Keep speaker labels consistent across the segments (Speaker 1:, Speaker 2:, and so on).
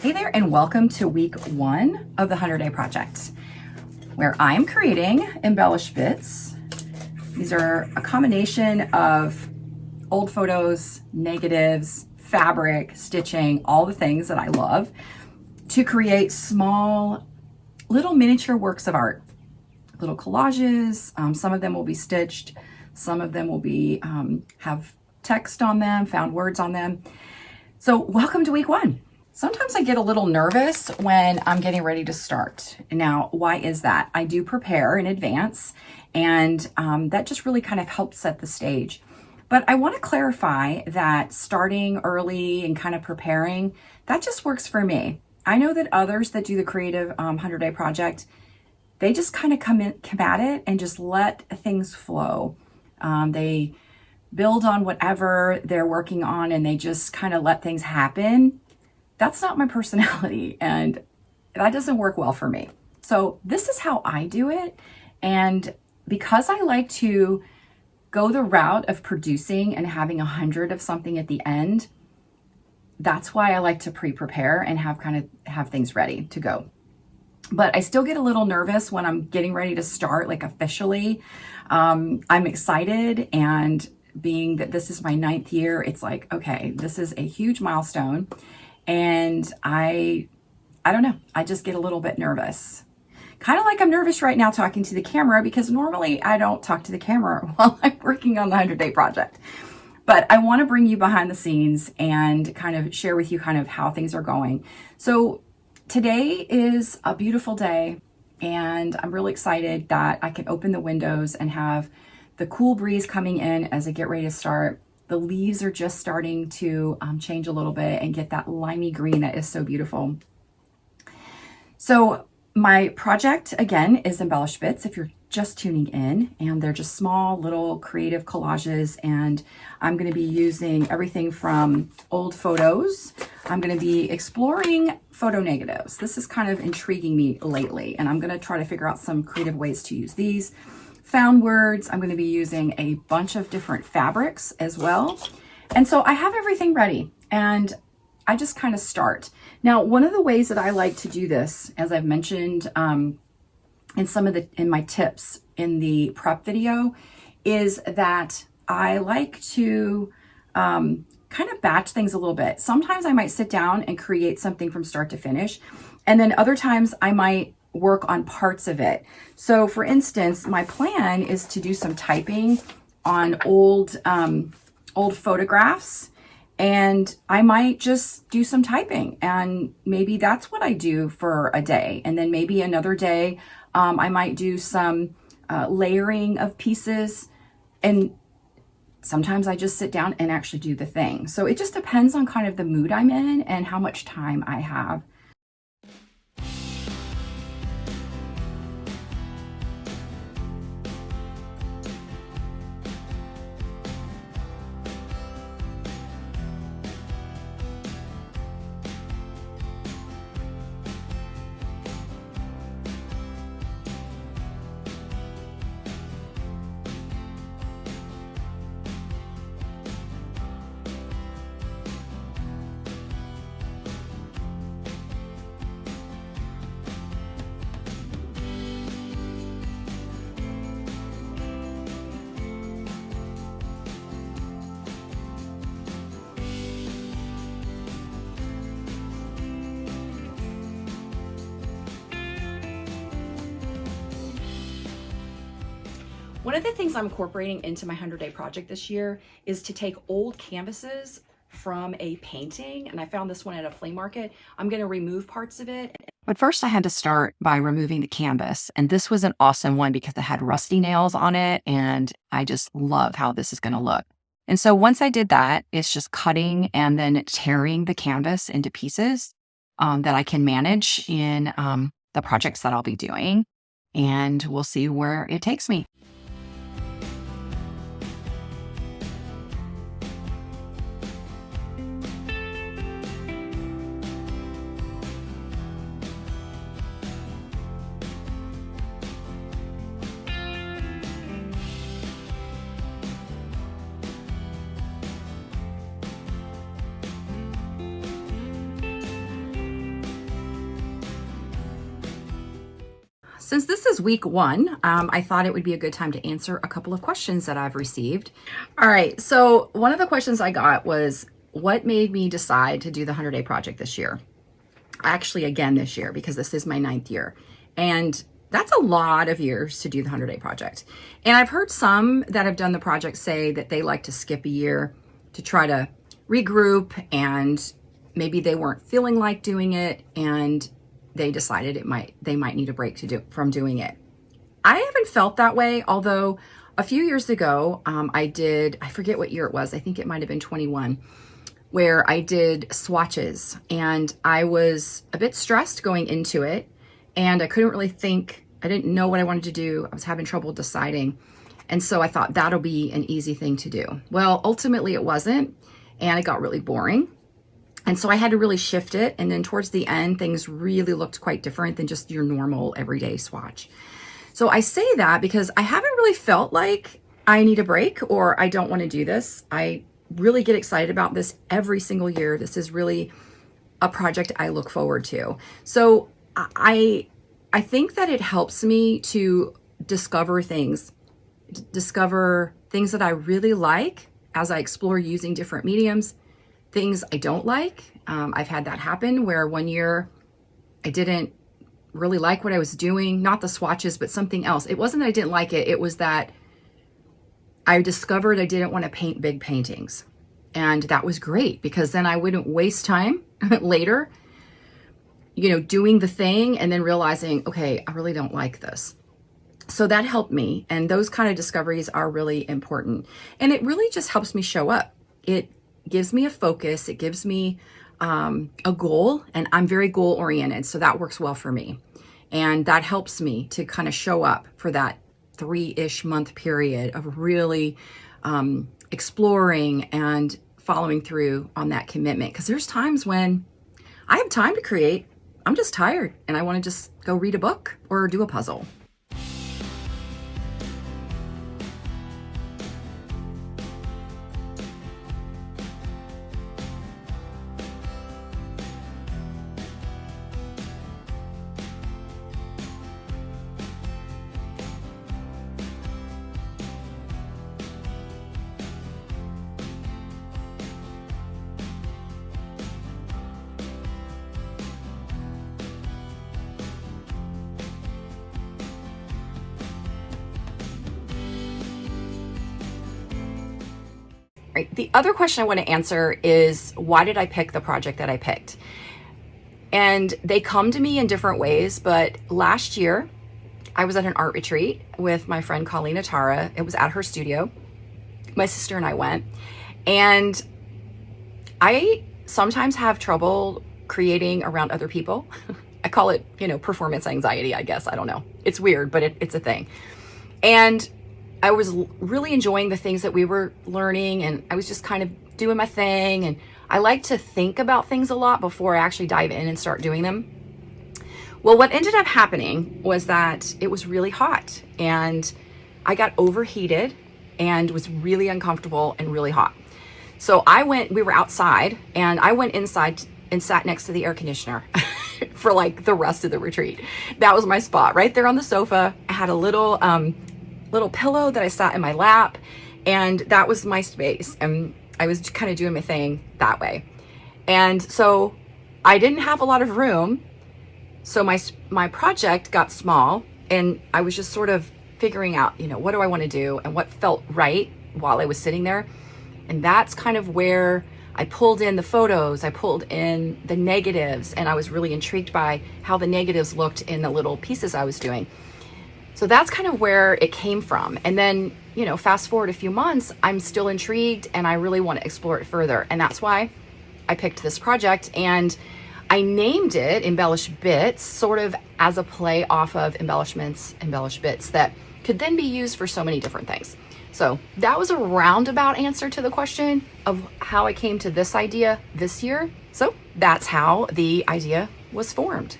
Speaker 1: Hey there, and welcome to week 1 of the 100-Day Project, where I'm creating EmbellishBits. These are a combination of old photos, negatives, fabric, stitching, all the things that I love to create small little miniature works of art, little collages. Some of them will be stitched, some of them will be have text on them, found words on them. So welcome to week 1. Sometimes I get a little nervous when I'm getting ready to start. Now, why is that? I do prepare in advance, and that just really kind of helps set the stage. But I want to clarify that starting early and kind of preparing, that just works for me. I know that others that do the creative 100-Day Project, they just kind of come at it and just let things flow. They build on whatever they're working on and they just kind of let things happen. That's not my personality, and that doesn't work well for me. So this is how I do it. And because I like to go the route of producing and having 100 of something at the end, that's why I like to pre-prepare and have things ready to go. But I still get a little nervous when I'm getting ready to start, like officially. I'm excited, and being that this is my 9th year, it's like, okay, this is a huge milestone. And I don't know, I just get a little bit nervous. Kind of like I'm nervous right now talking to the camera, because normally I don't talk to the camera while I'm working on the 100-Day Project. But I want to bring you behind the scenes and kind of share with you kind of how things are going. So today is a beautiful day, and I'm really excited that I can open the windows and have the cool breeze coming in as I get ready to start. The leaves are just starting to change a little bit and get that limey green that is so beautiful. So my project, again, is EmbellishBits, if you're just tuning in, and they're just small little creative collages, and I'm going to be using everything from old photos. I'm going to be exploring photo negatives. This is kind of intriguing me lately, and I'm going to try to figure out some creative ways to use these. Found words, I'm going to be using a bunch of different fabrics as well. And so I have everything ready, and I just kind of start. Now, one of the ways that I like to do this, as I've mentioned in my tips in the prep video, is that I like to kind of batch things a little bit. Sometimes I might sit down and create something from start to finish, and then other times I might work on parts of it. So for instance, my plan is to do some typing on old photographs, and I might just do some typing, and maybe that's what I do for a day. And then maybe another day, I might do some layering of pieces, and sometimes I just sit down and actually do the thing. So it just depends on kind of the mood I'm in and how much time I have. One of the things I'm incorporating into my 100-Day Project this year is to take old canvases from a painting, and I found this one at a flea market. I'm going to remove parts of it. But first I had to start by removing the canvas, and this was an awesome one because it had rusty nails on it, and I just love how this is going to look. And so once I did that, it's just cutting and then tearing the canvas into pieces that I can manage in the projects that I'll be doing, and we'll see where it takes me. Since this is week one, I thought it would be a good time to answer a couple of questions that I've received. All right, so one of the questions I got was, what made me decide to do the 100-day project this year? Actually, again this year, because this is my 9th year. And that's a lot of years to do the 100-day project. And I've heard some that have done the project say that they like to skip a year to try to regroup, and maybe they weren't feeling like doing it, and they decided they might need a break from doing it. I haven't felt that way, although a few years ago, I forget what year it was, I think it might have been 21, where I did swatches, and I was a bit stressed going into it, and I couldn't really think, I didn't know what I wanted to do, I was having trouble deciding, and so I thought that'll be an easy thing to do. Well, ultimately it wasn't, and it got really boring. And so I had to really shift it. And then towards the end, things really looked quite different than just your normal everyday swatch. So I say that because I haven't really felt like I need a break or I don't want to do this. I really get excited about this every single year. This is really a project I look forward to. So I think that it helps me to discover things that I really like as I explore using different mediums. Things I don't like. I've had that happen where one year I didn't really like what I was doing, not the swatches, but something else. It wasn't that I didn't like it. It was that I discovered I didn't want to paint big paintings. And that was great because then I wouldn't waste time later, doing the thing and then realizing, okay, I really don't like this. So that helped me. And those kind of discoveries are really important. And it really just helps me show up. It gives me a focus, it gives me a goal, and I'm very goal oriented, so that works well for me. And that helps me to kind of show up for that 3-ish month period of really exploring and following through on that commitment. Because there's times when I have time to create, I'm just tired and I want to just go read a book or do a puzzle. Right. The other question I want to answer is, why did I pick the project that I picked? And they come to me in different ways, but last year I was at an art retreat with my friend Colleen Atara. It was at her studio. My sister and I went, and I sometimes have trouble creating around other people. I call it, performance anxiety, I guess. I don't know. It's weird, but it's a thing. And I was really enjoying the things that we were learning, and I was just kind of doing my thing. And I like to think about things a lot before I actually dive in and start doing them. Well, what ended up happening was that it was really hot, and I got overheated and was really uncomfortable and really hot. So we were outside, and I went inside and sat next to the air conditioner for like the rest of the retreat. That was my spot right there on the sofa. I had a little pillow that I sat in my lap, and that was my space. And I was kind of doing my thing that way. And so I didn't have a lot of room. So my project got small, and I was just sort of figuring out, what do I want to do and what felt right while I was sitting there. And that's kind of where I pulled in the photos, I pulled in the negatives, and I was really intrigued by how the negatives looked in the little pieces I was doing. So that's kind of where it came from. And then, fast forward a few months, I'm still intrigued and I really want to explore it further. And that's why I picked this project, and I named it EmbellishBits, sort of as a play off of embellishments, EmbellishBits, that could then be used for so many different things. So that was a roundabout answer to the question of how I came to this idea this year. So that's how the idea was formed.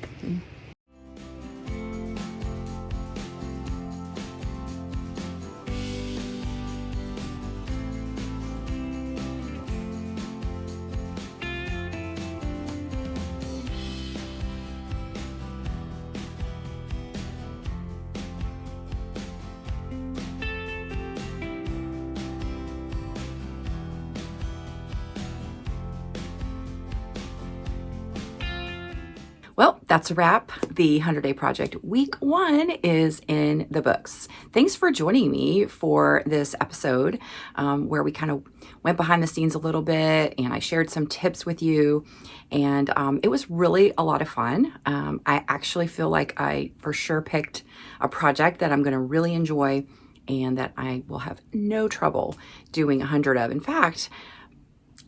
Speaker 1: Well, that's a wrap. The 100-day project week 1 is in the books. Thanks for joining me for this episode where we kind of went behind the scenes a little bit and I shared some tips with you. And it was really a lot of fun. I actually feel like I for sure picked a project that I'm going to really enjoy and that I will have no trouble doing 100 of. In fact,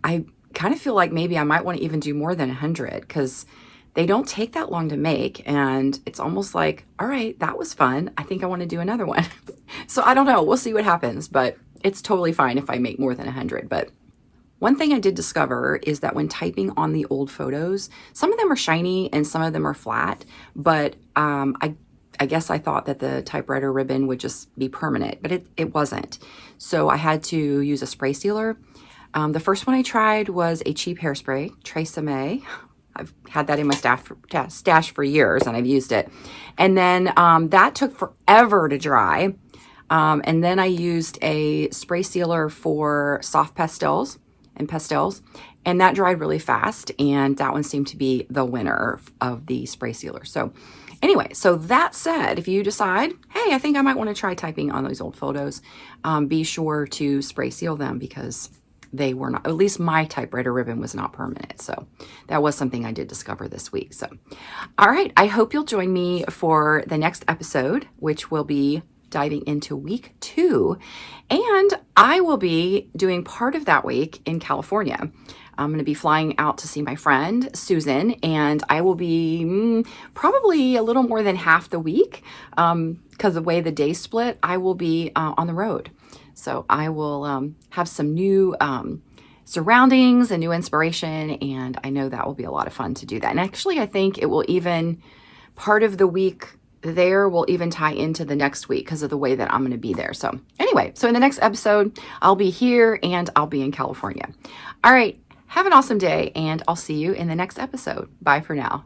Speaker 1: I kind of feel like maybe I might want to even do more than 100 because they don't take that long to make, and it's almost like, all right, that was fun. I think I want to do another one. So I don't know. We'll see what happens, but it's totally fine if I make more than 100. But one thing I did discover is that when typing on the old photos, some of them are shiny and some of them are flat, but I guess I thought that the typewriter ribbon would just be permanent, but it wasn't. So I had to use a spray sealer. The first one I tried was a cheap hairspray, Tresemme. I've had that in my stash for years and I've used it. And then that took forever to dry. And then I used a spray sealer for soft pastels, and that dried really fast. And that one seemed to be the winner of the spray sealer. So anyway, so that said, if you decide, hey, I think I might want to try typing on those old photos, be sure to spray seal them because they were not, at least my typewriter ribbon was not permanent. So that was something I did discover this week. So, all right. I hope you'll join me for the next episode, which will be diving into week 2. And I will be doing part of that week in California. I'm going to be flying out to see my friend, Susan, and I will be probably a little more than half the week because the way the days split, I will be on the road. So I will have some new surroundings and new inspiration, and I know that will be a lot of fun to do that. And actually, I think it will even, part of the week there will even tie into the next week because of the way that I'm going to be there. So anyway, so in the next episode, I'll be here and I'll be in California. All right, have an awesome day, and I'll see you in the next episode. Bye for now.